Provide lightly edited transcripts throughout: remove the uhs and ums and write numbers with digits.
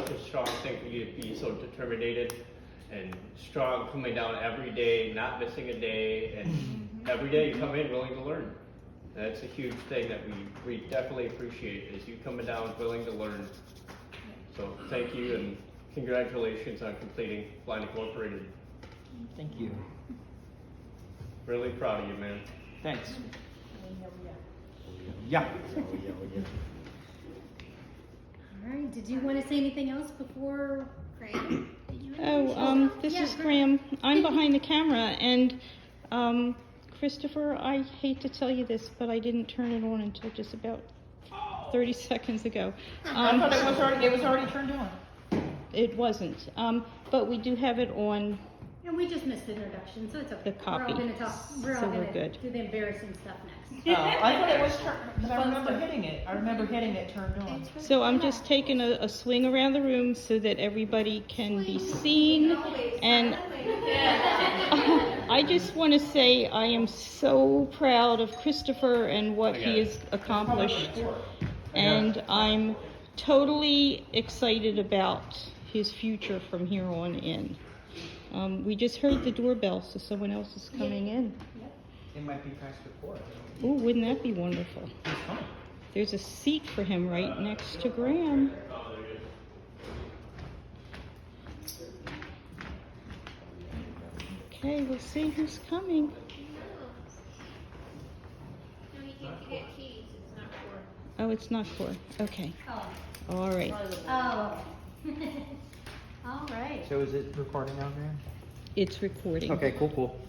such a strong thing for you to be so determined and strong, coming down every day, not missing a day, and every day you come in willing to learn. That's a huge thing that we definitely appreciate, is you coming down willing to learn. So thank you and congratulations on completing Blind Incorporated. Thank you. Really proud of you, man. Thanks. Yeah. All right, did you want to say anything else before Graham? This Yeah, is go Graham. I'm behind the camera, and Christopher, I hate to tell you this, but I didn't turn it on until just about 30 seconds ago. I thought it was already turned on. It wasn't, but we do have it on. And we just missed the introduction, so it's okay. The copy. We're all going to talk. We're So all we're going to good. do the embarrassing stuff next. I thought it was turned, but I remember hitting it. I remember hitting it turned on. So I'm just taking a swing around the room so that everybody can be seen. And I just want to say I am so proud of Christopher and what he has accomplished. And I'm totally excited about his future from here on in. We just heard the doorbell, so someone else is coming in. It might be Pastor Cora. Oh, wouldn't that be wonderful? There's a seat for him right next to Graham. Okay, we'll see who's coming. No, you need to get keys. It's not for. Oh, it's not Cora. Okay. Oh. All right. Oh. All right. So is it recording out there? It's recording. Okay, cool.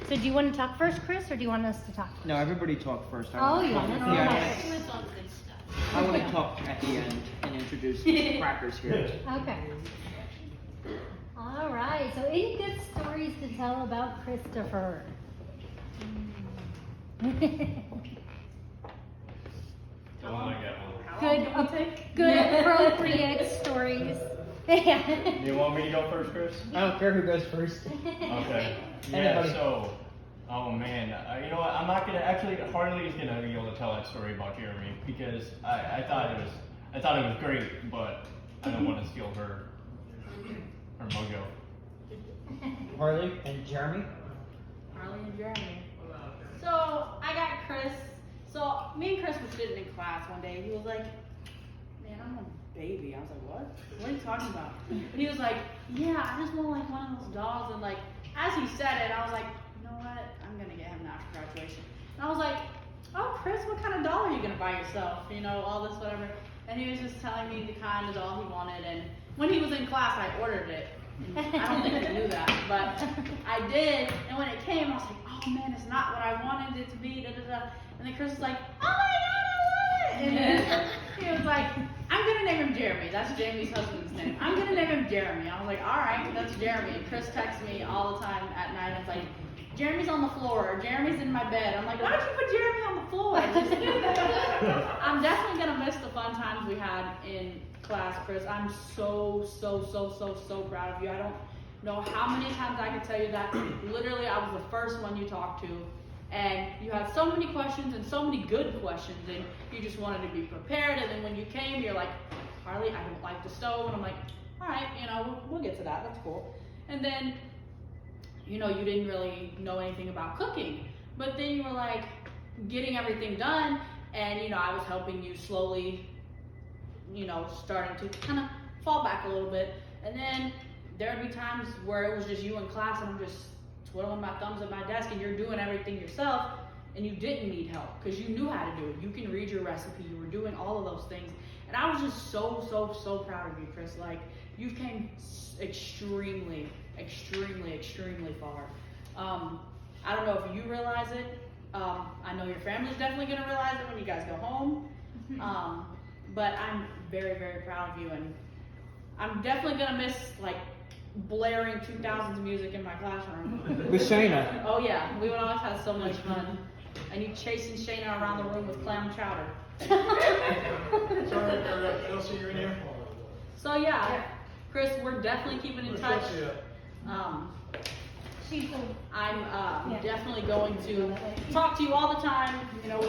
So do you want to talk first, Chris, or do you want us to talk first? No, everybody talk first. Oh, you want us to talk Yeah, first? I want to talk at the end and introduce Crackers here. Okay. All right. So any good stories to tell about Christopher? Good appropriate stories. You want me to go first, Chris? I don't care who goes first. Okay. Yeah, Anybody. so, oh man, you know what, I'm not gonna, actually, Harley is gonna be able to tell that story about Jeremy, because I thought it was great, but I don't want to steal her mojo. Harley and Jeremy. Harley and Jeremy. So I got Chris. So me and Chris were sitting in class one day. He was like, "Man, I'm a baby." I was like, "What? What are you talking about?" And he was like, "Yeah, I just want like one of those dolls." And like as he said it, I was like, "You know what? I'm gonna get him after graduation." And I was like, "Oh, Chris, what kind of doll are you gonna buy yourself? You know, all this whatever." And he was just telling me the kind of doll he wanted. And when he was in class, I ordered it. And I don't think he knew that, but I did. And when it came, I was like, "Oh man, it's not what I wanted it to be." Da, da, da. And then Chris was like, "Oh my God, I love it!" And then he was like, "I'm gonna name him Jeremy." That's Jamie's husband's name. "I'm gonna name him Jeremy." I was like, "All right, that's Jeremy." And Chris texts me all the time at night. It's like, "Jeremy's on the floor," or "Jeremy's in my bed." I'm like, "Why don't you put Jeremy on the floor?" I'm definitely gonna miss the fun times we had in class, Chris. I'm so proud of you. I don't know how many times I can tell you that. Literally, I was the first one you talked to. And you had so many questions and so many good questions, and you just wanted to be prepared. And then when you came, you're like, "Harley, I don't like the stove." And I'm like, "All right, you know, we'll get to that. That's cool." And then, you know, you didn't really know anything about cooking. But then you were like getting everything done, and, you know, I was helping you slowly, you know, starting to kind of fall back a little bit. And then there'd be times where it was just you in class, and I'm just twiddling my thumbs at my desk, and you're doing everything yourself, and you didn't need help because you knew how to do it. You can read your recipe. You were doing all of those things, and I was just so proud of you, Chris. Like, you came extremely far. I don't know if you realize it. I know your family's definitely gonna realize it when you guys go home. But I'm very proud of you, and I'm definitely gonna miss like blaring 2000s music in my classroom. With Shayna. Oh yeah, we would always have so much fun. And you chasing Shayna around the room with clam chowder. Sorry, Elsie, you're in here? So yeah, Chris, we're definitely keeping in touch. I'm definitely going to talk to you all the time. You know,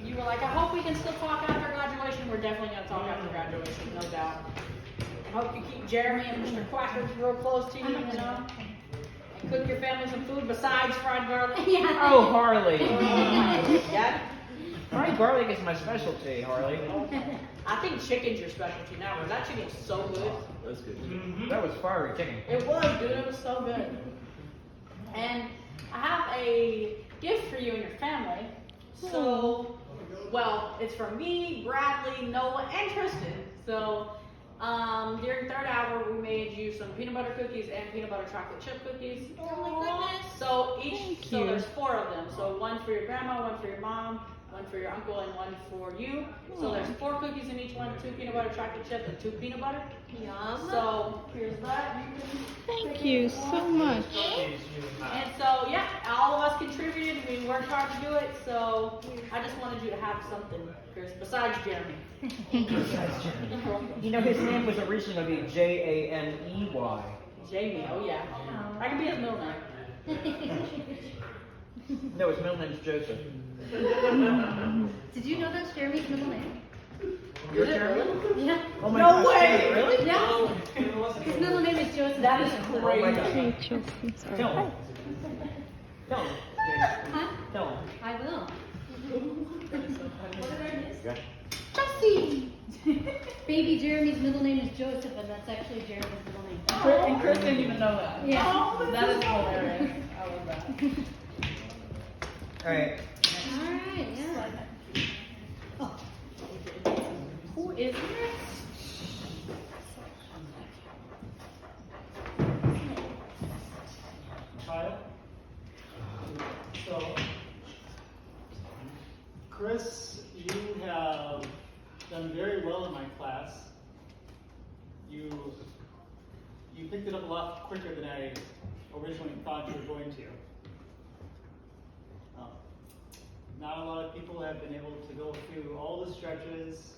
you were like, "I hope we can still talk after graduation." We're definitely going to talk after graduation, no doubt. hope you keep Jeremy and Mr. Quackers real close to you, you know? And cook your family some food besides fried garlic. Yeah. Oh, Harley. Yeah? Fried garlic is my specialty, Harley. I think chicken's your specialty now, because that chicken's so good. That's good. That was fiery chicken. It was, dude. It was so good. And I have a gift for you and your family. So, well, it's from me, Bradley, Noah, and Tristan. So, during third hour, we made you some peanut butter cookies and peanut butter chocolate chip cookies. Oh my goodness. So Thank so you. there's 4 of them. So one for your grandma, one for your mom, one for your uncle, and one for you. So there's 4 cookies in each one, 2 peanut butter chocolate chip and 2 peanut butter. Yum. So here's that. You can Thank take you it so home. much. And so yeah, all of us contributed. We worked hard to do it. So I just wanted you to have something, Chris, besides Jeremy. You know, his name was originally going to be Janey. Jamie. Oh yeah. I can be his middle name. No, his middle name's Joseph. Did you know that's Jeremy's middle name? Your Is it turn? really? Yeah. Oh my No gosh, way! Really? Yeah. His middle name is Joseph. That is Oh my crazy. gosh. Hey, Chelsea. Tell him. Tell him. Huh? Tell him. I will. Jesse. Baby Jeremy's middle name is Joseph, and that's actually Jeremy's middle name. And Chris didn't even know that. Yeah. That is hilarious. I love that. Alright. All right. Yeah. Oh. Who is next? Kyle. So, Chris, you have done very well in my class. You picked it up a lot quicker than I originally thought you were going to. Not a lot of people have been able to go through all the stretches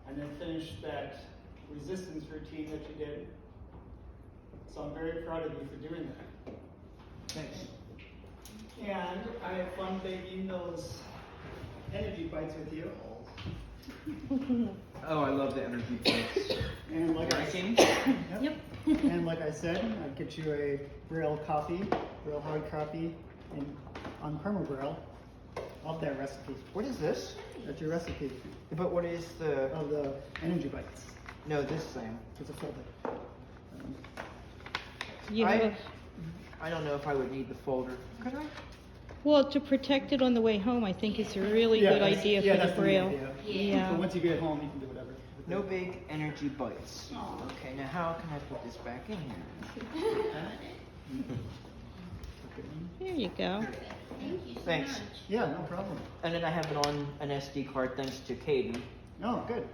and then finish that resistance routine that you did. So I'm very proud of you for doing that. Thanks. And I had fun baking those energy bites with you. Oh, I love the energy bites. And like I Drinking? Yep. and like I said, I'd get you a Braille copy, Braille hard copy, and on permabraille of that recipe. What is this? That's your recipe But what is the... of the energy bites. No, this thing. It's a folder. You have a, I don't know if I would need the folder. Could I? well, to protect it on the way home, I think it's a really Yeah, good that's- idea yeah, for the that's main Braille. idea. Yeah. So once you get home, you can do whatever. with No it. big energy bites. Okay, now how can I put this back in here? There you go. Thank you so Thanks. much. Yeah, no problem. And then I have it on an SD card thanks to Caden. Oh, good.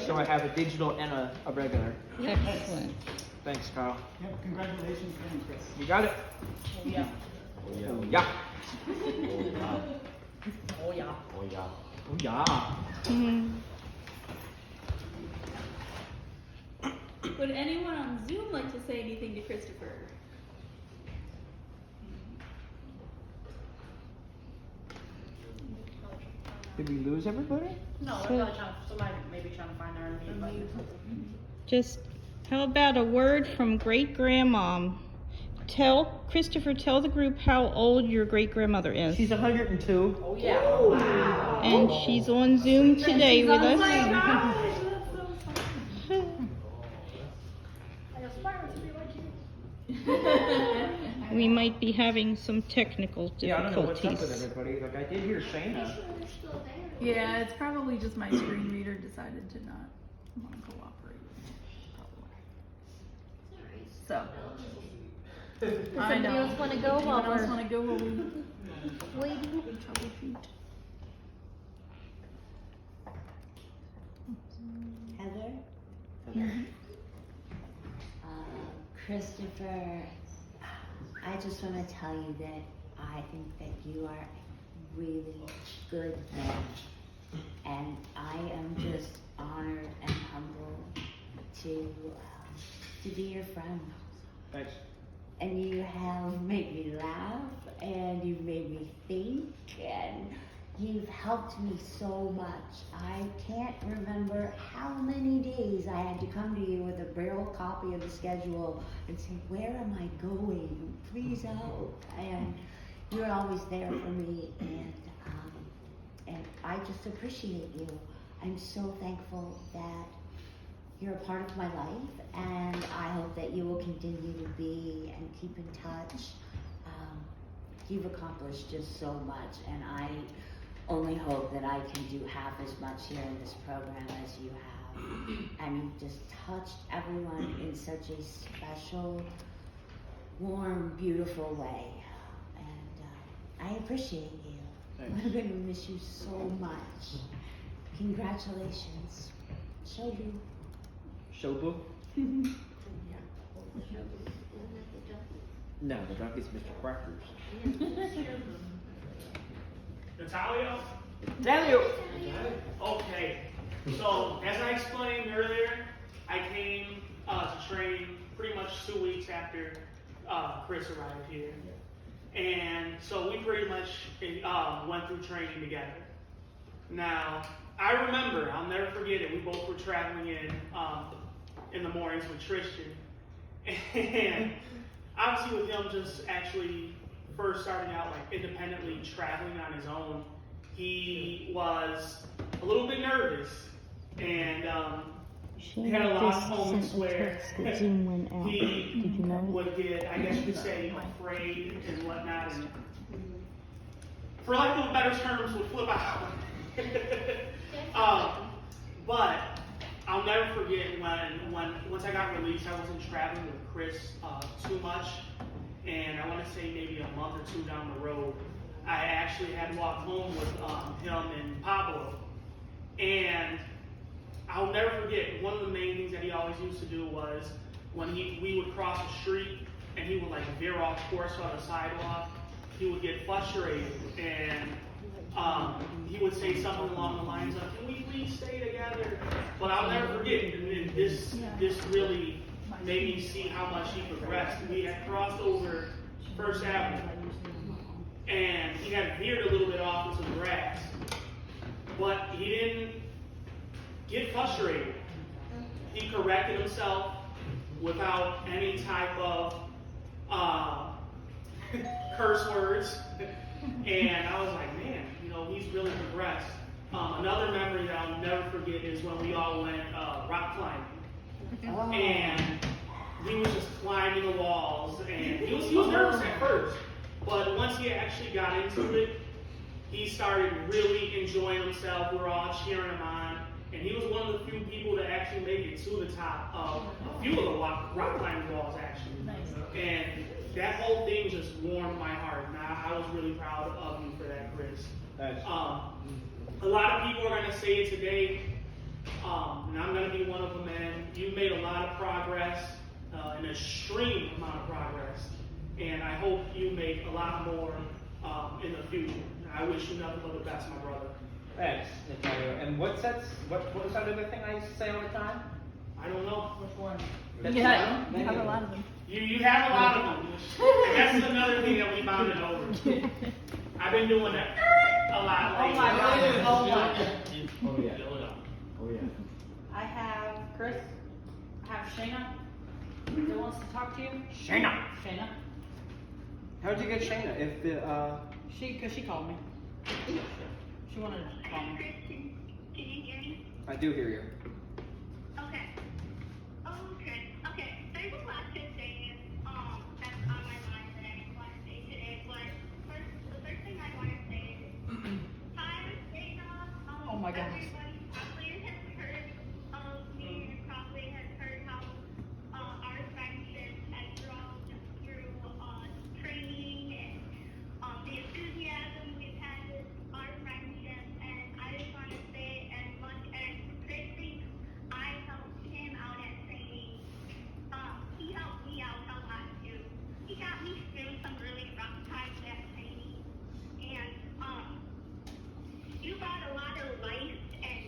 So I have a digital and a regular. Excellent. Thanks, Kyle. Yep, congratulations again, Chris. You got it? Oh yeah. Oh, yeah. Oh yeah. Oh, yeah. Mhm. Would anyone on Zoom like to say anything to Christopher? Did we lose everybody? No, So- they're probably somebody maybe trying to find their unmute button. Just, how about a word from great grandmom? Christopher, tell the group how old your great grandmother is. She's 102. Oh yeah. Wow. And she's on Zoom today She's with on us. Zoom. Gosh, that's so funny. I aspire to be like you. We might be having some technical Yeah, I don't know what's up with difficulties. everybody. Like, I did hear Shayna. Yeah, it's probably just my screen reader decided to not want to cooperate. Probably. So. I know. Somebody else want to go while Anyone else we're want to go while we waiting? troubleshoot? Heather? Christopher, I just want to tell you that I think that you are a really good man. And I am just honored and humbled to be your friend. Thanks. And you have made me laugh, and you've made me think, and you've helped me so much. I can't remember how many days I had to come to you with a barrel copy of the schedule and say, where am I going? Please help. And you're always there for me, and I just appreciate you. I'm so thankful that you're a part of my life, and I hope that you will continue to be and keep in touch. You've accomplished just so much, and I only hope that I can do half as much here in this program as you have. And you've just touched everyone in such a special, warm, beautiful way. And I appreciate you. Thanks. I'm going to miss you so much. Congratulations. Shobu. Shobu? No, the drunk is Mr. Crackers. Natalia? Daniel! Okay. So, as I explained earlier, I came to train pretty much 2 weeks after Chris arrived here. And so we pretty much went through training together. Now, I remember, I'll never forget it, we both were traveling in the mornings with Tristan. And obviously with him just actually first starting out like independently traveling on his own, he was a little bit nervous, and he had a lot of moments where he would get, I guess you could say, afraid and whatnot, and for lack of better terms, would flip out. But I'll never forget when once I got released, I wasn't traveling with Chris too much, and I want to say maybe a month or two down the road, I actually had walked home with him and Pablo, and I'll never forget, one of the main things that he always used to do was when we would cross the street and he would like veer off course on the sidewalk, he would get frustrated, and he would say something along the lines of, "Can we please stay together?" But I'll never forget, and this really made me see how much he progressed. We had crossed over First Avenue, and he had veered a little bit off into the grass, but he didn't get frustrated. He corrected himself without any type of curse words, and I was like, man, you know, he's really progressed. Another memory that I'll never forget is when we all went rock climbing, and he was just climbing the walls, and he was nervous at first, but once he actually got into it, he started really enjoying himself. We were all cheering him on, and he was one of the few people to actually make it to the top of a few of the rock climbing walls, actually. Nice. And that whole thing just warmed my heart, and I was really proud of you for that, Chris. A lot of people are going to say it today, and I'm going to be one of them, man. You made a lot of progress, an extreme amount of progress, and I hope you make a lot more in the future. I wish you nothing but the best, my brother. Thanks, Natalia. And what was that other thing I used to say all the time? I don't know. Which one? Yeah, you have a lot of them. You have a lot of them. And that's another thing that we bonded over. I've been doing that a lot lately. Oh my goodness. Oh my. Oh yeah. Oh yeah. I have Chris. I have Shayna. Who wants to talk to you? Shayna. Shayna. How'd you get Shayna? If the Cause she called me. She wanted to call me. Can you hear me? I do hear you. Okay. Okay. There's a lot to say that's on my mind that I want to say today, but the first thing I want to say is hi, Dana. Oh my goodness. Everybody probably has heard of me and probably has heard how our friendship has grown through training and the enthusiasm we've had with our friendship, and I just want to say, as much as Chris thinks I helped him out at training, he helped me out a lot too. He got me through some really rough times at training, and you brought a lot of life and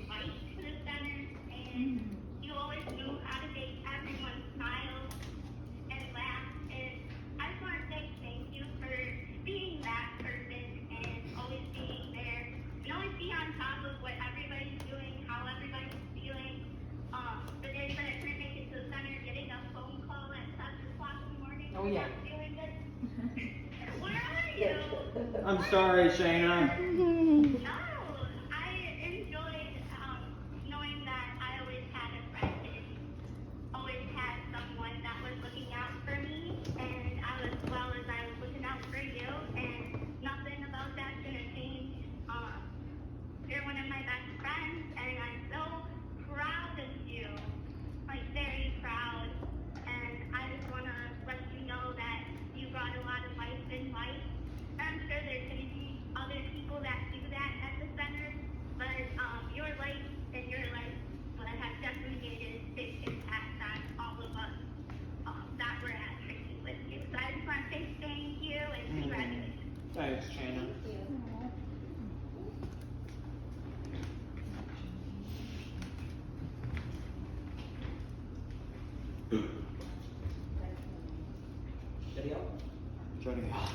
Oh yeah. I'm feeling good. Where are you? I'm sorry, Shayna. Oh, I enjoyed knowing that I always had a friend and always had someone that was looking out for me, and I was looking out for you, and nothing about that's gonna change. You're one of my best friends, and I'm so proud of you, like very proud. And I just wanna let you know that you brought a lot of life in life. I'm sure there's gonna be other people that do that at the center, but your life and your life have definitely made a big impact on all of us that were at training with you. So I just want to say thank you and congratulations. Thanks, Shayna. Video? Joining us.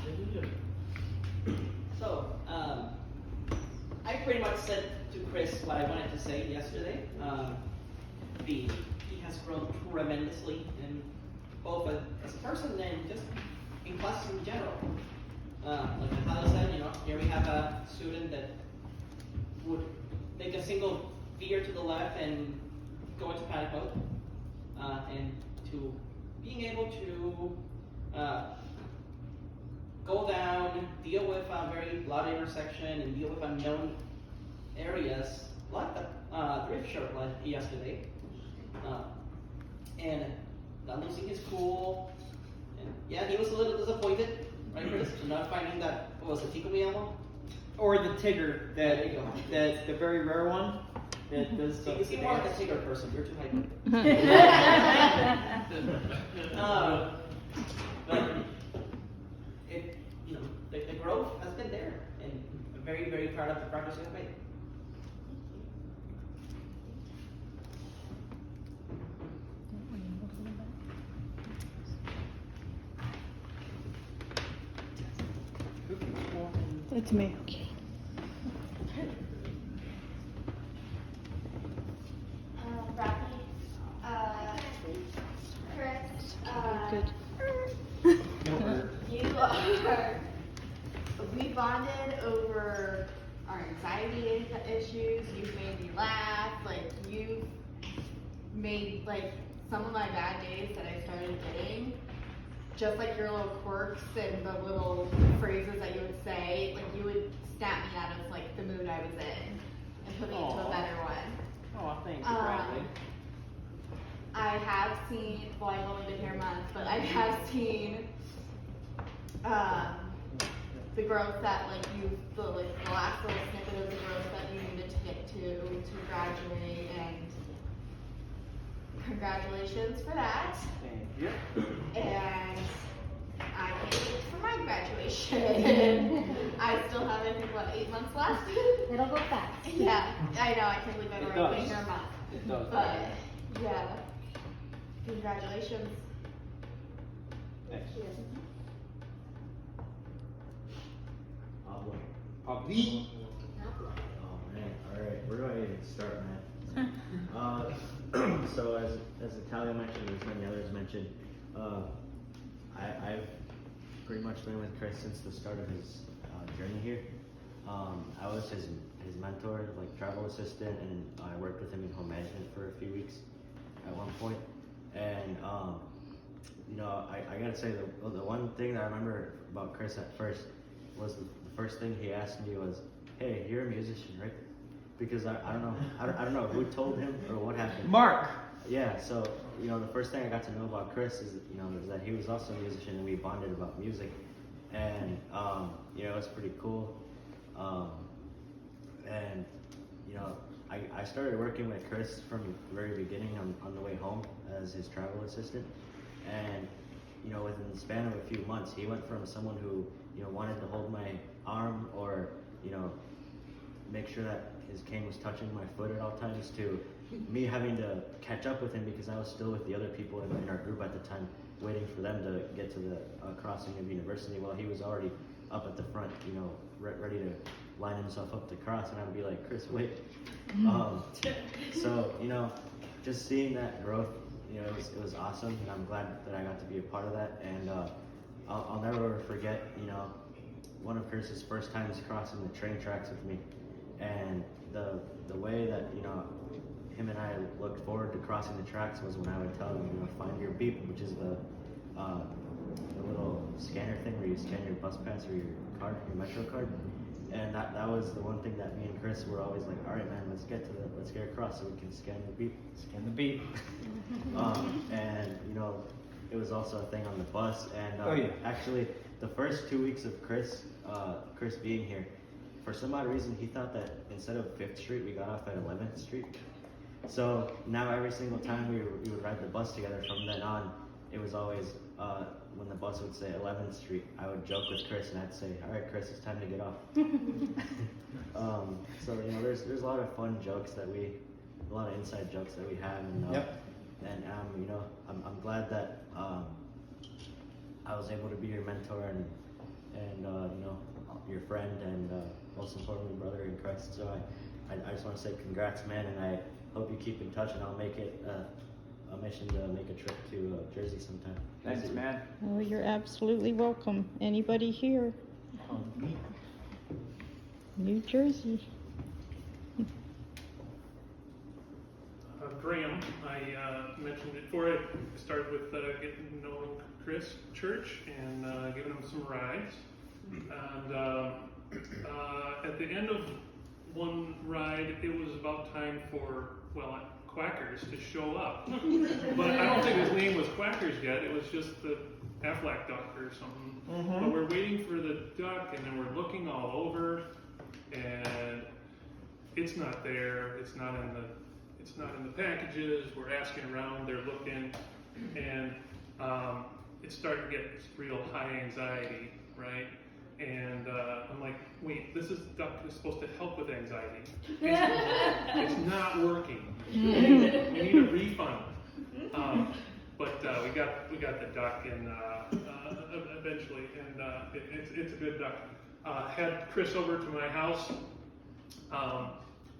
So, I pretty much said to Chris what I wanted to say yesterday. He has grown tremendously in both as a person and just in class in general. Like Natalia said, here we have a student that would make a single veer to the left and go into panic mode, and to being able to go down, deal with a very loud intersection, and deal with unknown areas like the thrift shop like yesterday, and not losing his cool. And yeah, he was a little disappointed, right, Chris, to not finding that, what was it, Tikumi ammo? Or the Tigger, There you go. that's the very rare one. That does You stuff. seem more like a Tigger person. You're too hyper. But it, the growth has been there, and I'm very, very proud of the progress you have made. That's me. Rocky, Chris, Good. we bonded over our anxiety issues. You've made me laugh. Like, you've made, like, some of my bad days that I started getting, just like your little quirks and the little phrases that you would say, like, you would snap me out of, like, the mood I was in and put me into a better one. Oh, thank you, Bradley. I have seen, well, I've only been here a month, but I have seen the growth that, like, the last little snippet of the growth that you needed to get to graduate, and congratulations for that. Thank you. And I can't wait for my graduation. I still have, I think, 8 months left? It'll go fast. Yeah, I know, I can't believe I've It already does. been here a month. It does. But, yeah, congratulations. Thanks. Pabli. Oh man, alright, where do I even start, man? So as Natalia mentioned, as many others mentioned, I've pretty much been with Chris since the start of his journey here. I was his mentor, like travel assistant, and I worked with him in home management for a few weeks at one point. And I gotta say, the one thing that I remember about Chris at first was the first thing he asked me was, "Hey, you're a musician, right?" Because I don't know who told him or what happened. Mark. Yeah, so the first thing I got to know about Chris is that he was also a musician, and we bonded about music, and it was pretty cool. And I started working with Chris from the very beginning on the way home as his travel assistant, and within the span of a few months, he went from someone who wanted to hold my arm or make sure that his cane was touching my foot at all times to me having to catch up with him because I was still with the other people in our group at the time, waiting for them to get to the crossing of University while he was already up at the front, ready to line himself up to cross, and I'd be like, "Chris, wait." So just seeing that growth you know, it was awesome, and I'm glad that I got to be a part of that. And I'll never forget, you know, one of Chris's first times crossing the train tracks with me, and the way that, you know, him and I looked forward to crossing the tracks was when I would tell him, you know, find your beep, which is the little scanner thing where you scan your bus pass or your card, your Metro card. And that was the one thing that me and Chris were always like, all right, man, let's get across so we can scan the beep. Scan the beep. And you know, it was also a thing on the bus. And Oh, yeah. actually, the first 2 weeks of Chris being here, for some odd reason, he thought that instead of 5th Street, we got off at 11th Street. So now every single time we would ride the bus together from then on, it was always when the bus would say 11th Street, I would joke with Chris and I'd say, all right, Chris, it's time to get off. So, you know, there's a lot of fun jokes a lot of inside jokes that we have. And, and you know, I'm glad that I was able to be your mentor and you know, your friend and most importantly, brother in Christ. So I just want to say congrats, man, and I hope you keep in touch, and I'll make it a mission to make a trip to Jersey sometime. Thanks, man. Oh, you're absolutely welcome. Anybody here? New Jersey. Graham, I mentioned it before. I started with getting to know Chris Church and giving him some rides. And at the end of one ride, it was about time for, well, Quackers to show up. But I don't think his name was Quackers yet. It was just the Aflac duck or something. Mm-hmm. But we're waiting for the duck, and then we're looking all over, and it's not there. It's not in the packages. We're asking around. They're looking, and it's starting to get real high anxiety, right? And I'm like, wait, this duck is supposed to help with anxiety. It's not working. We need a refund. But we got the duck, and eventually, and it's a good duck. Had Chris over to my house.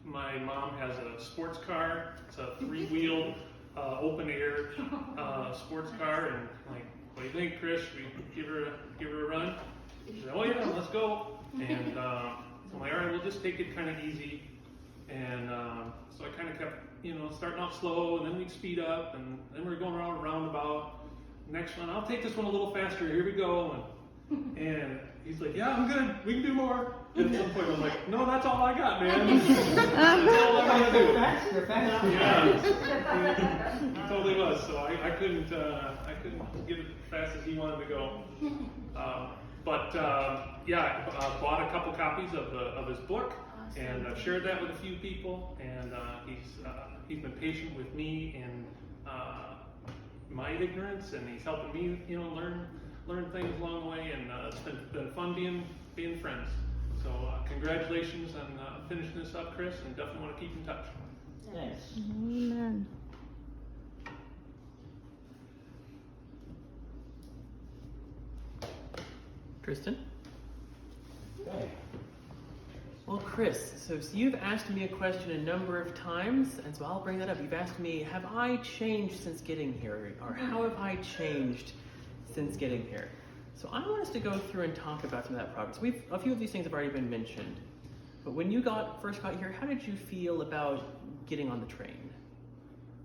My mom has a sports car. It's a 3-wheeled, open air sports car, and like, what do you think, Chris? We give her a run? She said, oh yeah, let's go. And so I'm like, all right, we'll just take it kind of easy. And so I kind of kept, you know, starting off slow, and then we'd speed up, and then we're going around a roundabout. Next one, I'll take this one a little faster. Here we go. And he's like, yeah, I'm good. We can do more. And at some point, I'm like, no, that's all I got, man. That's all I'm gonna do. Faster. Yeah, he totally was. So I couldn't get it as fast as he wanted to go. Yeah, I bought a couple copies of his book, and I've shared that with a few people. And he's been patient with me and my ignorance, and he's helping me, you know, learn things along the way. And it's been fun being friends. So congratulations on finishing this up, Chris, and definitely want to keep in touch. Thanks. Amen. Kristen? Hey. Well, Chris, so you've asked me a question a number of times, and so I'll bring that up. You've asked me, have I changed since getting here? Or how have I changed since getting here? So I want us to go through and talk about some of that progress. A few of these things have already been mentioned. But when you first got here, how did you feel about getting on the train?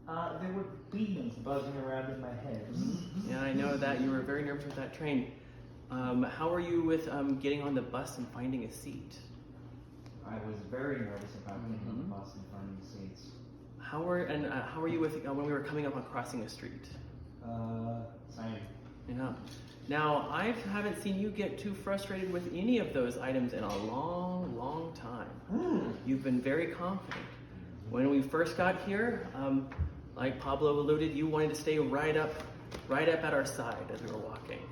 There were bees buzzing around in my head. Yeah, I know that you were very nervous with that train. How are you with getting on the bus and finding a seat? I was very nervous about getting on the bus and finding seats. How are you with when we were coming up on crossing a street? Same. Yeah. Now, I haven't seen you get too frustrated with any of those items in a long, long time. You've been very confident. When we first got here, like Pablo alluded, you wanted to stay right up at our side as we were walking.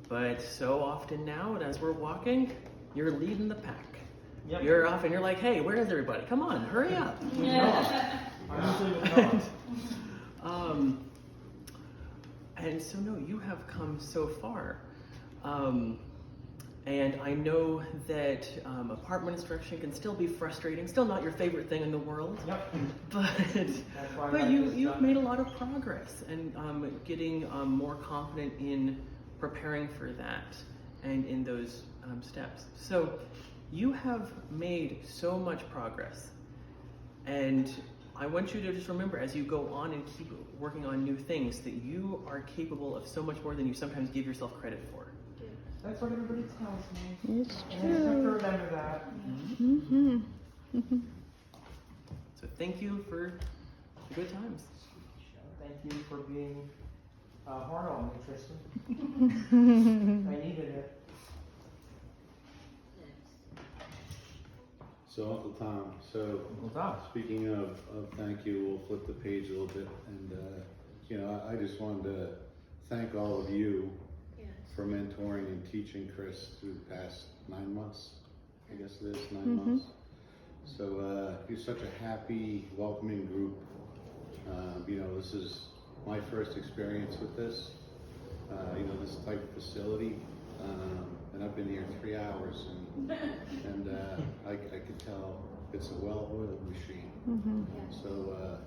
But so often now, and as we're walking, you're leading the pack. Yep. You're off and you're like, hey, where is everybody? Come on, hurry up. I'm usually with Noah. And so, no, you have come so far. And I know that apartment instruction can still be frustrating, still not your favorite thing in the world. Yep. But you've made a lot of progress and getting more confident in preparing for that and in those steps. So you have made so much progress. And I want you to just remember as you go on and keep working on new things that you are capable of so much more than you sometimes give yourself credit for. That's what everybody tells me. It's And I just have to true. remember that. Mm-hmm. Mm-hmm. So thank you for the good times. Thank you for being hard on me, Tristan. I needed it. So Uncle Tom, speaking of thank you, we'll flip the page a little bit, and I just wanted to thank all of you for mentoring and teaching Chris through the past 9 months. I guess it is 9 months. So you're such a happy, welcoming group. This is my first experience with this. This type of facility, and I've been here 3 hours, and I could tell it's a well-oiled machine. So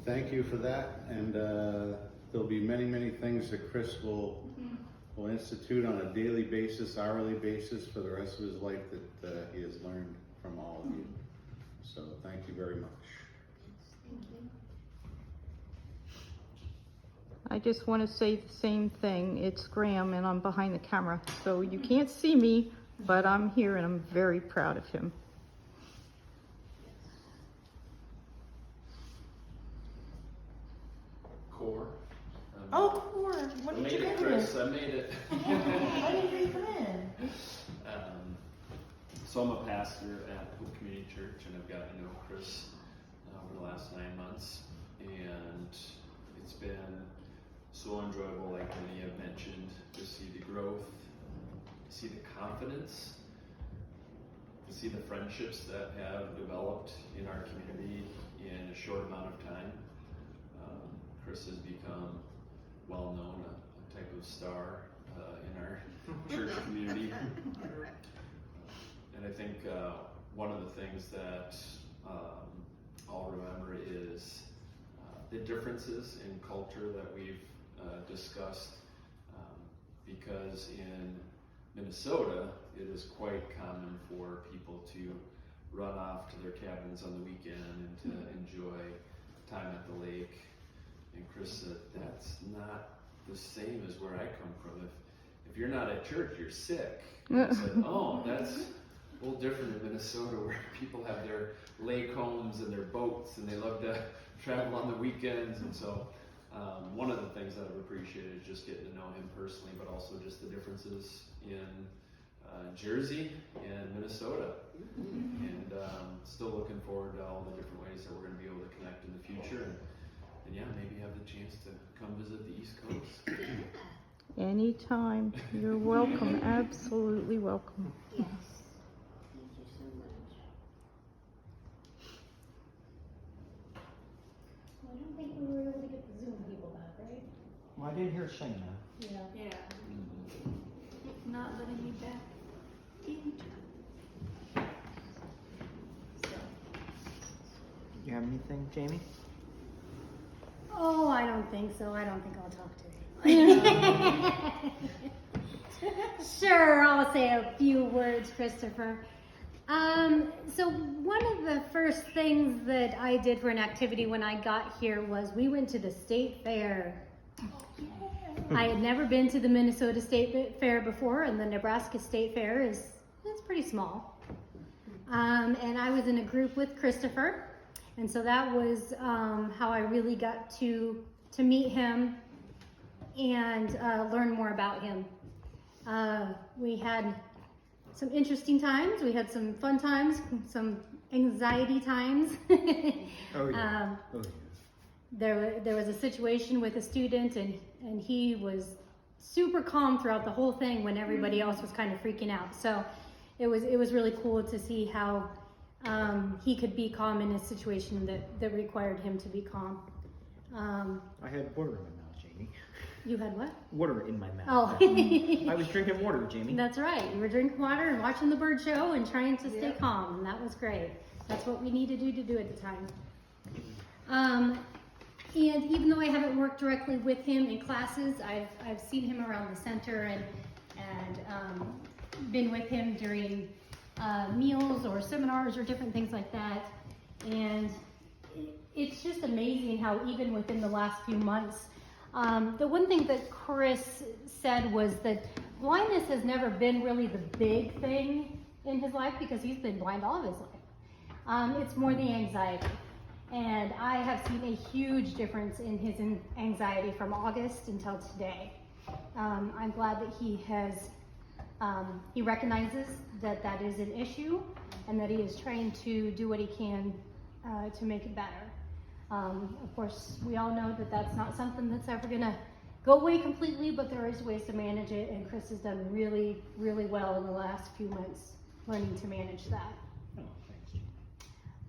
thank you for that, and there'll be many, many things that Chris will institute on a daily basis, hourly basis for the rest of his life that he has learned from all of you. So thank you very much. Thank you. I just want to say the same thing. It's Graham and I'm behind the camera, so you can't see me, but I'm here and I'm very proud of him. Core. Oh, Core, what did you made it, do? Chris. I made it. I didn't hear you come in. So I'm a pastor at Hope Community Church, and I've gotten to know Chris over the last 9 months, and it's been so enjoyable, like many have mentioned, to see the growth, to see the confidence, to see the friendships that have developed in our community in a short amount of time. Chris has become well known, a type of star in our church community. And I think one of the things that I'll remember is the differences in culture that we've discussed, because in Minnesota it is quite common for people to run off to their cabins on the weekend and to enjoy time at the lake. And Chris said, that's not the same as where I come from. If you're not at church, you're sick. And I said, oh, that's a little different in Minnesota, where people have their lake homes and their boats, and they love to travel on the weekends. And so one of the things that I've appreciated is just getting to know him personally, but also just the differences in Jersey and Minnesota. And still looking forward to all the different ways that we're going to be able to connect in the future. And yeah, maybe have the chance to come visit the East Coast. Anytime. You're welcome. Absolutely welcome. Yes. Thank you so much. Well, I don't think we were able to get the Zoom people back, right? Well, I did hear Shayna. Yeah. Yeah. Not letting me back in. You have anything, Jamie? Oh, I don't think so. I don't think I'll talk to him. Sure, I'll say a few words, Christopher. So one of the first things that I did for an activity when I got here was we went to the state fair. I had never been to the Minnesota State Fair before, and the Nebraska State Fair it's pretty small. And I was in a group with Christopher. And so that was how I really got to meet him and learn more about him. We had some interesting times. We had some fun times, some anxiety times. Oh, yeah. There was a situation with a student, and he was super calm throughout the whole thing when everybody else was kind of freaking out. So it was really cool to see how he could be calm in a situation that required him to be calm. I had water in my mouth, Jamie. You had what? Water in my mouth. Oh. I was drinking water, Jamie. That's right. You were drinking water and watching the bird show and trying to stay calm, and that was great. That's what we need to do at the time. And even though I haven't worked directly with him in classes, I've seen him around the center and been with him during meals or seminars or different things like that. And it's just amazing how even within the last few months, the one thing that Chris said was that blindness has never been really the big thing in his life because he's been blind all of his life. It's more the anxiety. And I have seen a huge difference in his anxiety from August until today. I'm glad that he recognizes that that is an issue and that he is trying to do what he can to make it better. Of course, we all know that that's not something that's ever gonna go away completely, but there is ways to manage it, and Chris has done really, really well in the last few months learning to manage that. Oh,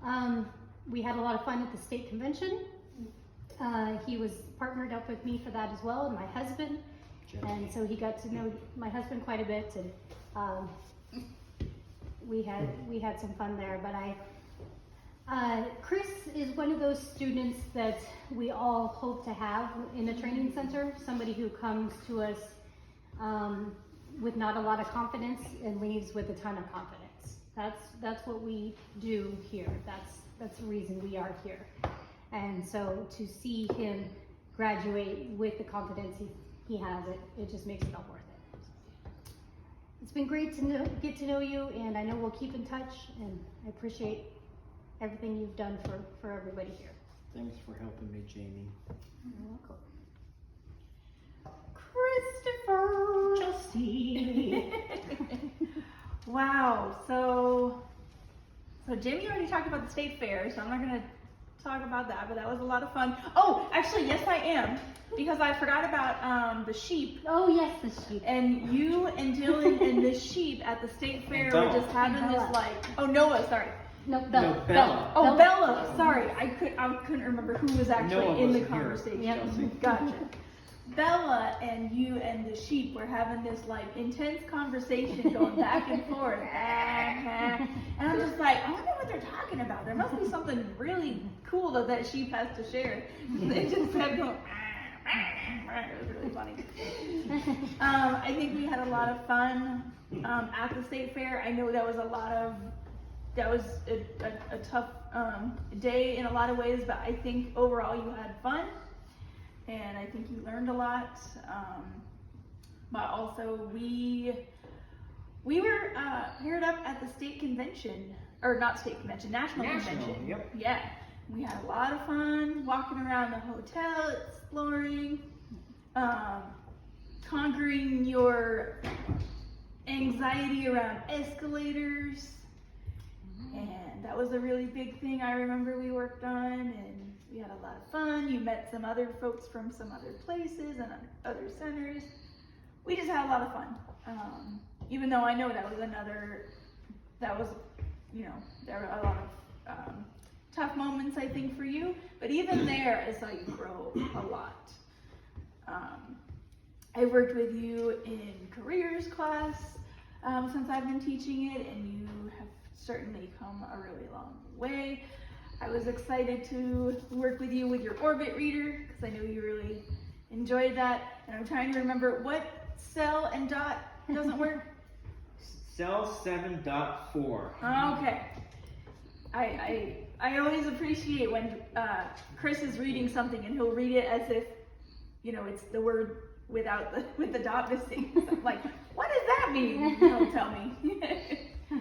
thanks. We had a lot of fun at the state convention. He was partnered up with me for that as well, and my husband. And so he got to know my husband quite a bit, and we had some fun there. But Chris is one of those students that we all hope to have in a training center, somebody who comes to us with not a lot of confidence and leaves with a ton of confidence. That's what we do here. That's the reason we are here. And so to see him graduate with the confidence he has, it just makes it all worth it. It's been great to get to know you, and I know we'll keep in touch, and I appreciate everything you've done for everybody here. Thanks for helping me, Jamie. You're welcome. Christopher! Chelsea! Wow, so Jamie already talked about the state fair, so I'm not gonna talk about that, but that was a lot of fun. Oh, actually, yes I am, because I forgot about the sheep. Oh yes, the sheep. And you and Dylan and the sheep at the state fair were just having this Noah, sorry. No, Bella. Bella. Oh, Bella. Sorry, I couldn't remember who was actually Noah in the wasn't here. conversation. Yep. Gotcha. Bella and you and the sheep were having this intense conversation going back and forth. And I'm just like, I wonder what they're talking about. There must be something really cool that sheep has to share. They just kept going. It was really funny. I think we had a lot of fun at the state fair. I know that was a tough day in a lot of ways, but I think overall you had fun. And I think you learned a lot, but also we were paired up at the state convention, or not state convention, national convention. Yep. Yeah, we had a lot of fun walking around the hotel, exploring, conquering your anxiety around escalators, and that was a really big thing I remember we worked on, and we had a lot of fun. You met some other folks from some other places and other centers. We just had a lot of fun. Even though I know there were a lot of tough moments, I think, for you. But even there, it's like grow a lot. I worked with you in careers class since I've been teaching it, and you have certainly come a really long way. I was excited to work with you with your orbit reader because I know you really enjoyed that. And I'm trying to remember what cell and dot doesn't work. Cell 7.4. Okay. I always appreciate when Chris is reading something and he'll read it as if, it's the word with the dot missing. I'm like, what does that mean? He'll tell me.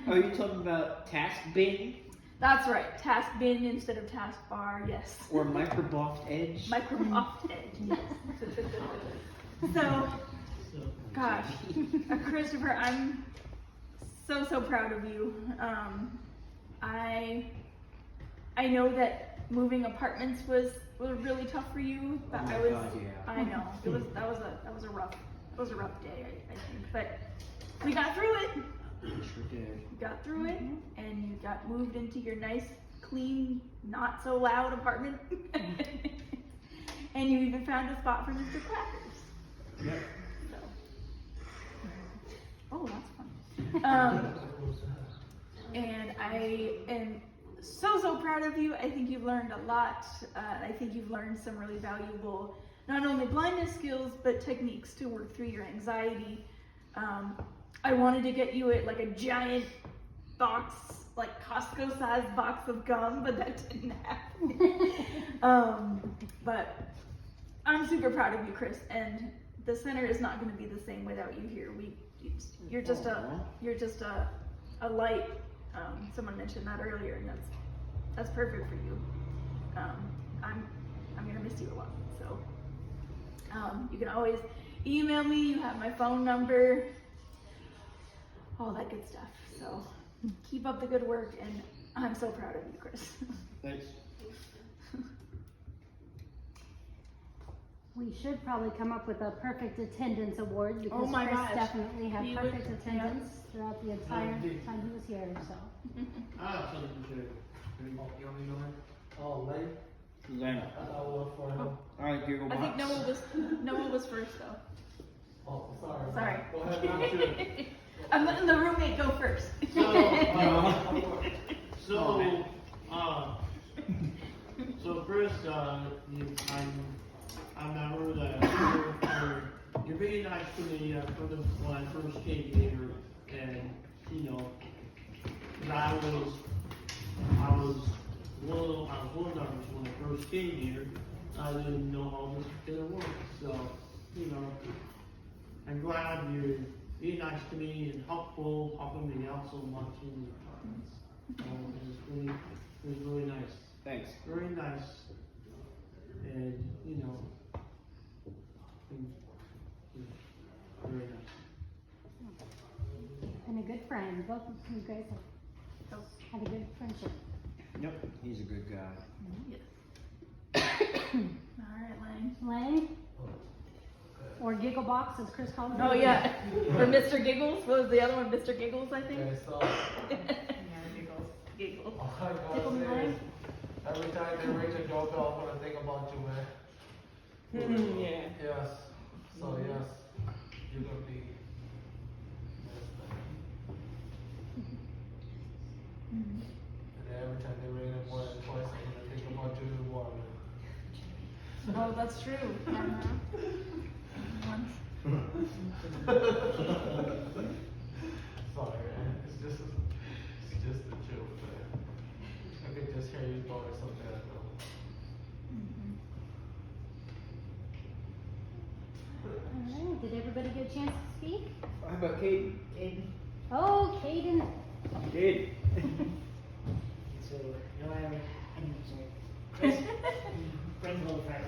Are you talking about task bin? That's right, task bin instead of task bar, yes. Or Microsoft Edge? Microsoft Edge, yes. So, gosh, Christopher, I'm so proud of you. I know that moving apartments was really tough for you, but I know that was a rough day, I think, but we got through it. We sure did. You got through it, and you got moved into your nice, clean, not so loud apartment. And you even found a spot for Mr. Crackers. Yep. Oh, that's fun. And I am so proud of you. I think you've learned a lot. I think you've learned some really valuable, not only blindness skills, but techniques to work through your anxiety. I wanted to get you like a giant box, like Costco-sized box of gum, but that didn't happen. But I'm super proud of you, Chris, and the center is not going to be the same without you here. You're just a light. Someone mentioned that earlier, and that's perfect for you. I'm gonna miss you a lot. So you can always email me. You have my phone number, all that good stuff. So keep up the good work, and I'm so proud of you, Chris. Thanks. We should probably come up with a perfect attendance award because Oh my Chris gosh. definitely had He perfect would- attendance throughout the entire time he was here. So. I have something to share. You want me to go ahead? Oh, Lane? Lena. I'll work for him. Alright, Google I Box. think Noah was first though. Oh, sorry. Sorry. Go ahead, not you. I'm letting the roommate go first. So Chris, I remember that you're very nice to me when I first came here, and you know, 'cause I was a little nervous when I first came here. I didn't know how this was gonna work, so you know, I'm glad you're being nice to me and helpful, helping me out so much in the class. It was really nice. Thanks. Very nice. And, you know, very nice. And a good friend. Both of you guys have had a good friendship. Yep, he's a good guy. Alright, Lang. Lang? Or Gigglebox, as Chris called him. Oh yeah. Or Mr. Giggles. What was the other one? Mr. Giggles, I think. Okay, so Giggles. all I Tickle gotta me, say Lang. is, every time they ring the doorbell, I'm gonna think about you, man. Yeah. Yes. So yes, you're gonna be. And every time they ring it more than twice, I'm gonna think about you in water. Oh, that's true. Once. Sorry, man. It's just the truth, man. I could just hear you talking so bad, though. Alright, did everybody get a chance to speak? How about Kate? Oh, Caden. Kate. So, no, I'm sorry. Chris, friend of old friend.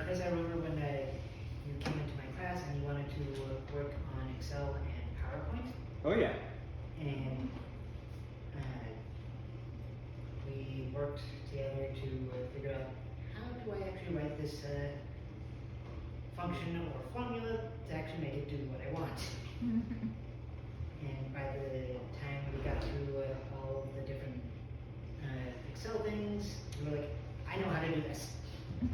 Chris, I remember when you came into my class and you wanted to work on Excel and PowerPoint. Oh yeah. And we worked together to figure out how do I actually write this function or formula to actually make it do what I want. And by the time we got through all of the different Excel things, we were like, I know how to do this. And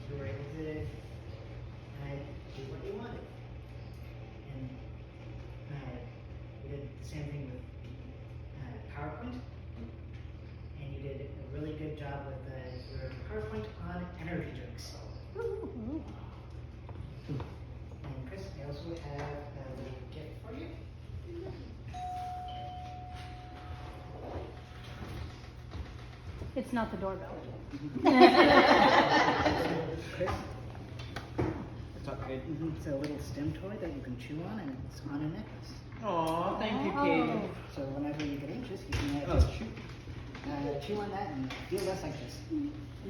you were able to do what you wanted. And we did the same thing with PowerPoint. And you did a really good job with your PowerPoint on energy drinks. And Chris, I also have a little gift for you. It's not the doorbell. Chris? What's up, Kate? It's a little STEM toy that you can chew on, and it's on a necklace. Aw, thank you, Oh. Kate. So whenever you get anxious, you can Oh, just shoot. chew on that and feel less anxious.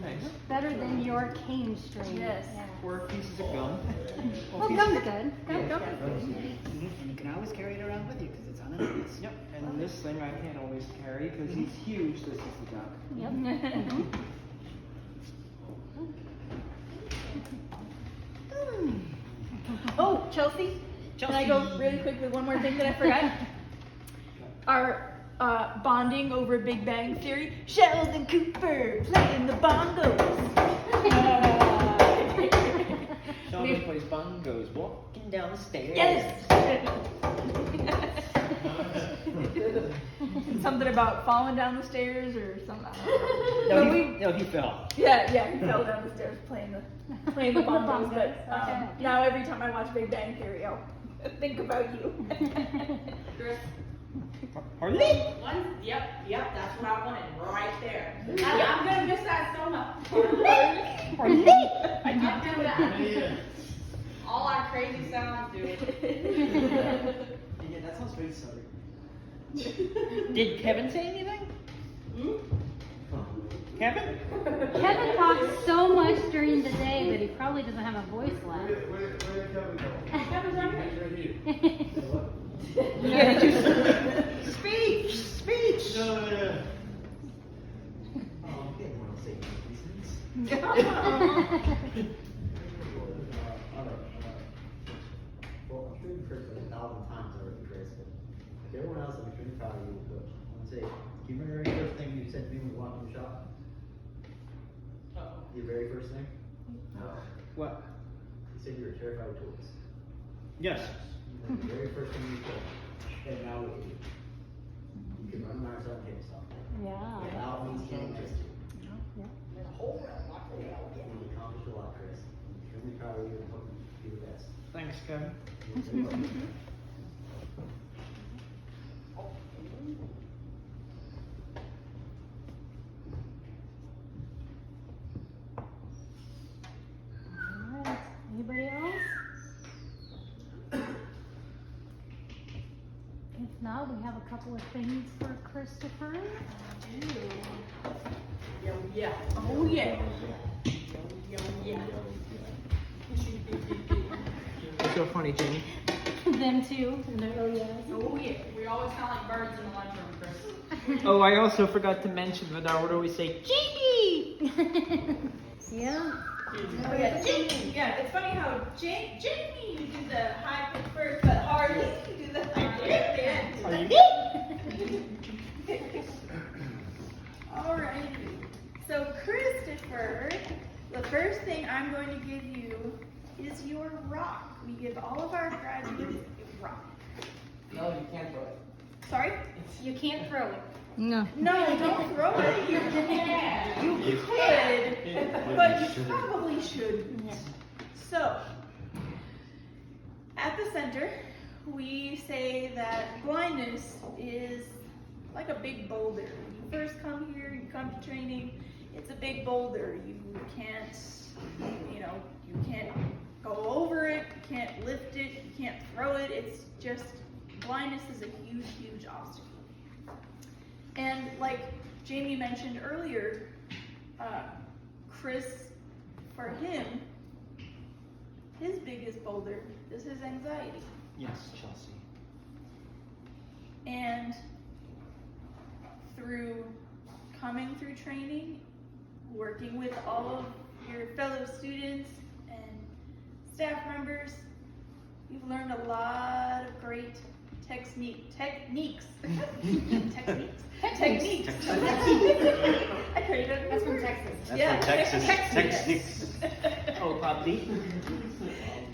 Nice. Better than your cane string. Yes. Yeah. 4 pieces of gum. Oh, gum's good. Gum is good. And you can always carry it around with you because it's on a necklace. Yep, and this thing I can't always carry because he's huge. This is the duck. Yep. Oh, Chelsea, can I go really quick with one more thing that I forgot? Our bonding over Big Bang Theory. Sheldon Cooper playing the bongos. Sheldon somebody's bun goes walking down the stairs. Yes. Something about falling down the stairs or something. No, he fell. Yeah, he fell down the stairs playing the bongos. But Okay. now every time I watch Big Bang Theory, I'll think about you. Chris? Pardon? Yep, that's what I wanted, right there. I'm gonna miss that so much. I can't do that. All our crazy sounds, dude. Yeah, that sounds very sorry. Did Kevin say anything? Kevin? Kevin talks so much during the day that he probably doesn't have a voice left. Where did Kevin go? Kevin's right here. Yeah, speech. No. Well, I'm sure you've heard it 1,000 times already, Chris, but if everyone else, I'm extremely proud of you. But I want to say, do you remember the very first thing you said to me when we walked in the shop? Your very first thing? No. What? You said you were terrified of toys. Yes. That's the very first thing you said. And now look at you. You can run around and hit stuff. Yeah. Without me saying just you. Yeah. You accomplished a lot, Chris. I'm extremely proud of you and hope you do the best. Thanks, Kevin. Alright, anybody else? If not, we have a couple of things for Christopher. Yeah. Oh yeah. What's so funny, Jamie? Them too, and their oh yes. Oh yeah. We always sound like birds in the lunchroom, Chris. Oh, I also forgot to mention that I would always say, Jamie! Yeah. Oh yeah, Jamie. Yeah, it's funny how Jamie you do the high pitch first, but Harley you do the high pitch at the end. Alright. So Christopher, the first thing I'm going to give you is your rock. We give all of our graduates a rock. No, you can't throw it. Sorry? You can't throw it. No. No, don't throw it. You can. You could, but you probably shouldn't. So, at the center, we say that blindness is like a big boulder. When you first come here, you come to training, it's a big boulder. You can't, you can't go over it, you can't lift it, you can't throw it. It's just, blindness is a huge, huge obstacle. And like Jamie mentioned earlier, Chris, for him, his biggest boulder is his anxiety. Yes, Chelsea. And through coming through training, working with all of your fellow students and staff members, you've learned a lot of great techniques. I created a That's new from word. Texas. That's Yeah, from Texas. techniques. Oh, Poppy.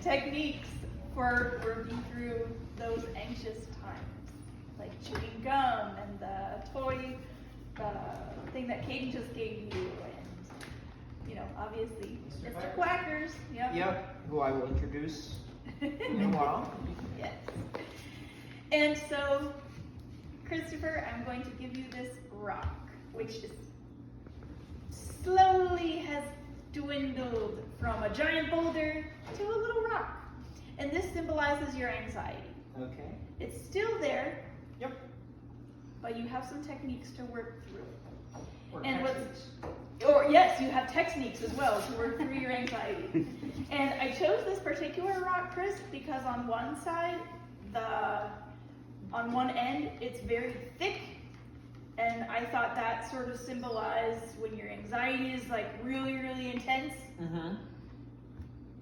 Techniques for working through those anxious times, like chewing gum and the toy thing that Katie just gave you, and obviously Mr. Quackers. Yep, who I will introduce in a while. Yes. And so, Christopher, I'm going to give you this rock, which is slowly has dwindled from a giant boulder to a little rock. And this symbolizes your anxiety. Okay. It's still there. Yep. But you have some techniques to work through. Or And techniques. yes, you have techniques as well to work through your anxiety. And I chose this particular rock, Chris, because on one side, on one end, it's very thick. And I thought that sort of symbolized when your anxiety is like really, really intense. Mm-hmm.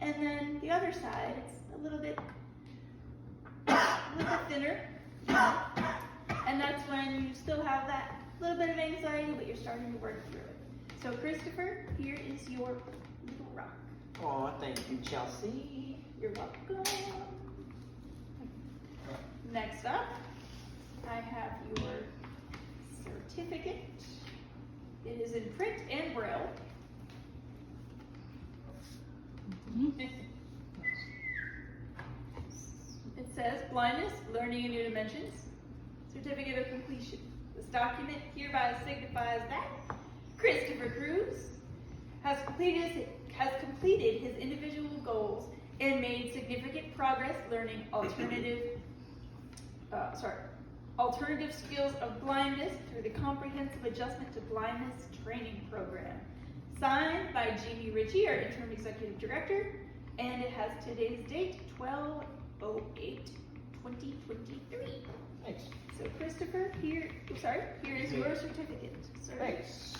And then the other side, it's a little bit thinner. And that's when you still have that little bit of anxiety, but you're starting to work through it. So Christopher, here is your little rock. Oh, thank you, Chelsea. You're welcome. Next up, I have your certificate. It is in print and braille. It says blindness, learning in new dimensions, certificate of completion. This document hereby signifies that Christopher Cruz has completed his individual goals and made significant progress learning alternative skills of blindness through the Comprehensive Adjustment to Blindness Training Program. Signed by Jeannie Ritchie, our Interim Executive Director, and it has today's date, 12/08/2023. Thanks. So Christopher, here is your certificate, sir. Thanks.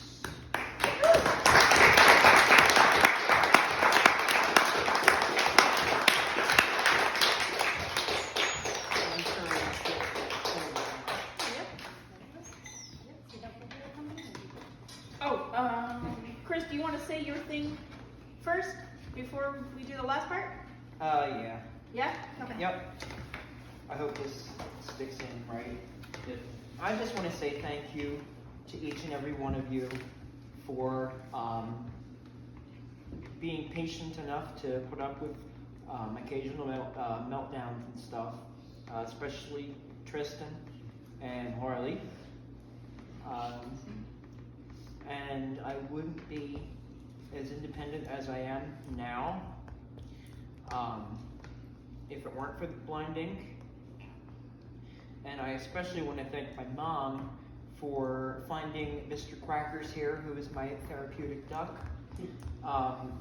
Chris, do you want to say your thing first before we do the last part? Yeah. Yeah? Okay. Yep. I hope this sticks in right. I just want to say thank you to each and every one of you for being patient enough to put up with occasional meltdowns and stuff, especially Tristan and Harley. And I wouldn't be as independent as I am now if it weren't for the blind ink. And I especially want to thank my mom for finding Mr. Crackers here, who is my therapeutic duck.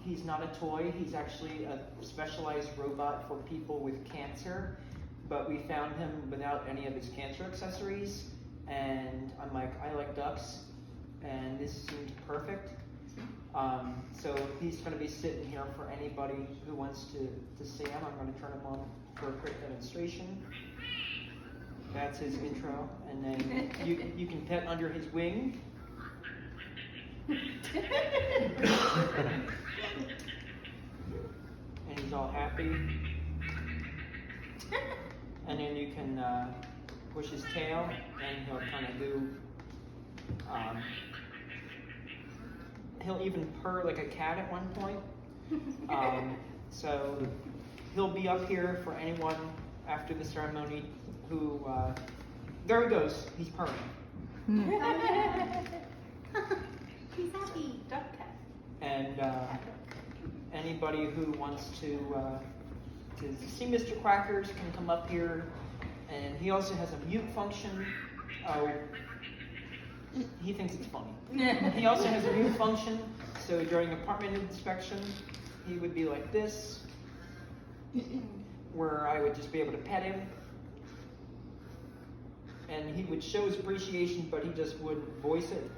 He's not a toy, he's actually a specialized robot for people with cancer, but we found him without any of his cancer accessories, and I'm like, I like ducks, and this seems perfect. So he's going to be sitting here for anybody who wants to see him. I'm going to turn him on for a quick demonstration. That's his intro, and then you can pet under his wing. And he's all happy. And then you can push his tail, and he'll kind of do. He'll even purr like a cat at one point. So he'll be up here for anyone after the ceremony who. There he goes. He's purring. He's happy. Duck cat. And anybody who wants to see Mr. Crackers can come up here. And he also has a mute function. Oh, he thinks it's funny. He also has a mute function, so during apartment inspection, he would be like this, where I would just be able to pet him. And he would show his appreciation, but he just wouldn't voice it.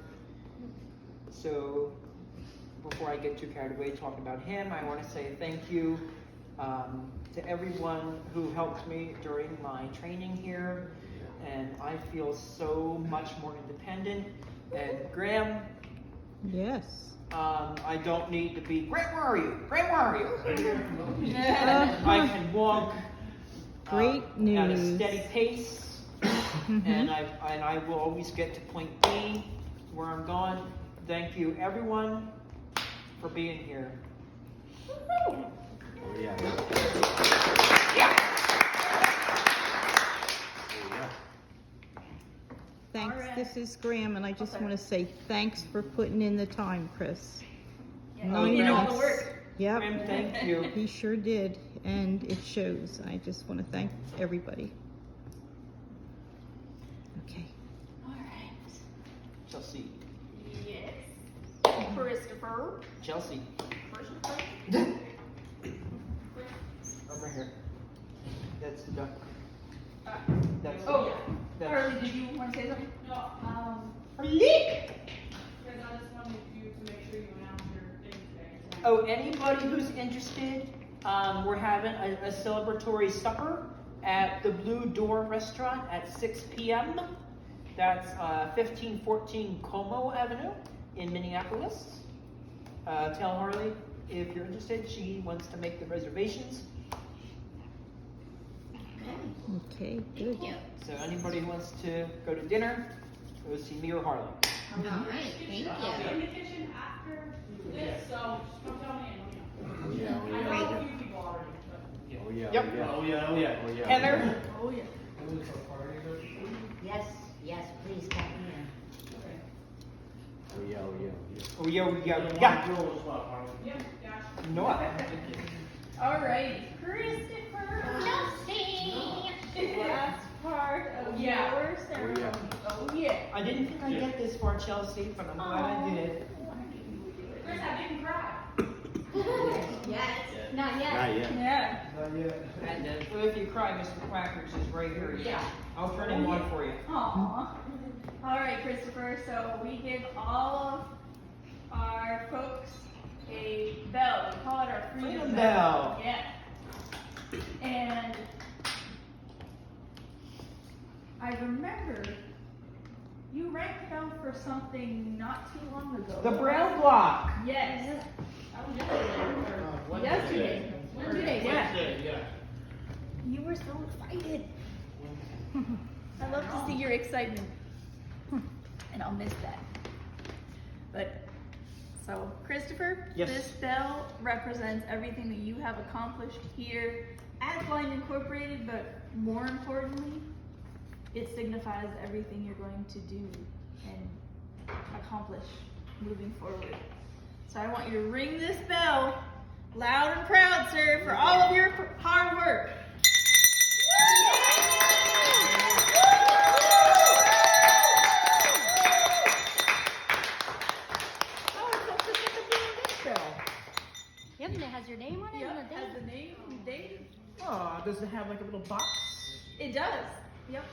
So before I get too carried away talking about him, I want to say thank you to everyone who helped me during my training here. And I feel so much more independent. And Graham? Yes. I don't need to be, Graham, where are you? Graham, where are you? I can walk Great news. at a steady pace. And I will always get to point B where I'm going. Thank you, everyone, for being here. Oh, yeah. Thanks. All right. This is Graham, and I just want to say thanks for putting in the time, Chris. Yeah, 9 you did all the months. work. Yep. Graham, thank you. He sure did, and it shows. I just want to thank everybody. Okay. All right. Chelsea. Yes. Christopher. Chelsea. Christopher. Over here. That's the duck. That's Oh, that's Harley, did you want to say something? No, Harley. because I just wanted you to make sure you announce your thing today. Oh, anybody who's interested, we're having a celebratory supper at the Blue Door Restaurant at 6 p.m. That's 1514 Como Avenue in Minneapolis. Tell Harley if you're interested, she wants to make the reservations. Okay, good. So anybody who wants to go to dinner, go see me or Harlan. All right, thank I'll be in you. the kitchen after this, so just come tell me and let me know. Oh, yeah, I oh, know yeah. a few people already, but. Oh, yeah, Yep. oh, yeah. Oh, yeah, oh, yeah. Oh, yeah. Heather? Oh, yeah. Yes, yes, please count me in. Oh, yeah, oh, yeah, oh, yeah. Oh yeah, One yeah. girl as well, Harlan. Yep, gotcha. No. Alright, Christopher. The last part of your ceremony. Oh yeah. I didn't think I'd get this far, Chelsea, but I'm glad I did. Chris, I didn't cry. Yes, not yet. Not yet. Yeah. Not yet. And if you cry, Mr. Quackers is right here. Yeah. I'll turn in one for you. Aww. Alright, Christopher, so we give all of our folks a bell. We call it our freedom Bell. Yeah. And I remember you rang the bell for something not too long ago. The Braille block. Yes. That was yesterday. Yesterday. 2 days. Yeah. Wednesday, yeah. You were so excited. I love to see your excitement. And I'll miss that. But, so Christopher, Yes. this bell represents everything that you have accomplished here at Blind Incorporated, but more importantly, it signifies everything you're going to do and accomplish moving forward. So I want you to ring this bell loud and proud, sir, for all of your hard work. Yep, and it has your name on it and the date. Has the name and date. Oh, does it have like a little box? It does. Yep.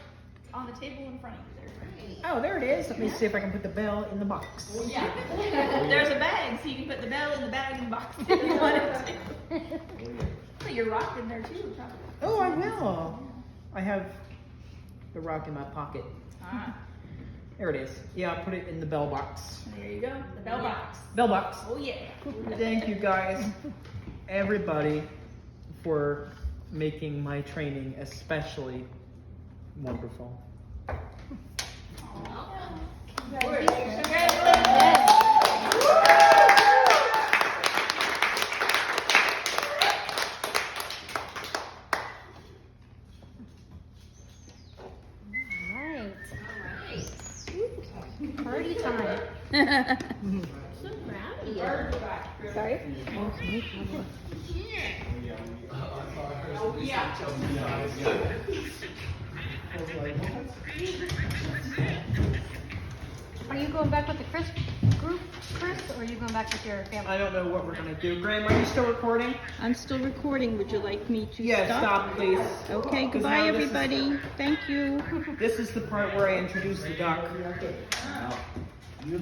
On the table in front of you there. Oh, there it is. Let me see if I can put the bell in the box. Yeah. There's a bag, so you can put the bell in the bag and box if you wanted to. Put your rock in there too, probably. Oh, I will. I have the rock in my pocket. Ah, There it is. Yeah, I'll put it in the bell box. there you go. The bell box. Bell box. Oh yeah. Thank you guys, everybody, for making my training especially wonderful. Alright. Party time. Sorry? Are you going back with the Chris group, Chris, or are you going back with your family? I don't know what we're gonna do. Graham, are you still recording? I'm still recording. Would you like me to Yes, stop, please. Okay, 'Cause goodbye, now this is- everybody. Thank you. This is the part where I introduce the duck. You